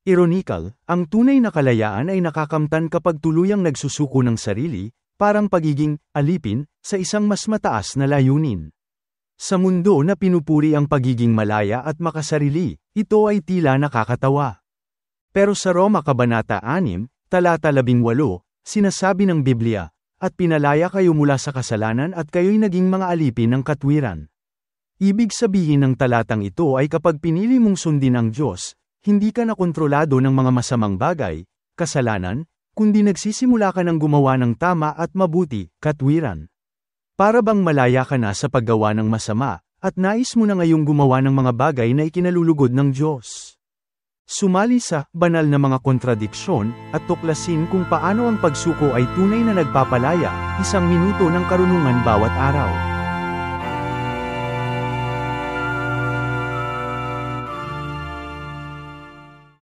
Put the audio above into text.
Ironikal, ang tunay na kalayaan ay nakakamtan kapag tuluyang nagsusuko ng sarili, parang pagiging alipin sa isang mas mataas na layunin. Sa mundo na pinupuri ang pagiging malaya at makasarili, ito ay tila nakakatawa. Pero sa Roma Kabanata 6, talata 18, sinasabi ng Biblia, "At pinalaya kayo mula sa kasalanan at kayo'y naging mga alipin ng katwiran." Ibig sabihin ng talatang ito ay kapag pinili mong sundin ang Diyos, hindi ka na kontrolado ng mga masamang bagay, kasalanan, kundi nagsisimula ka ng gumawa ng tama at mabuti, katwiran. Para bang malaya ka na sa paggawa ng masama, at nais mo na ngayong gumawa ng mga bagay na ikinalulugod ng Diyos. Sumali sa banal na mga kontradiksyon at tuklasin kung paano ang pagsuko ay tunay na nagpapalaya, 1 minuto ng karunungan bawat araw.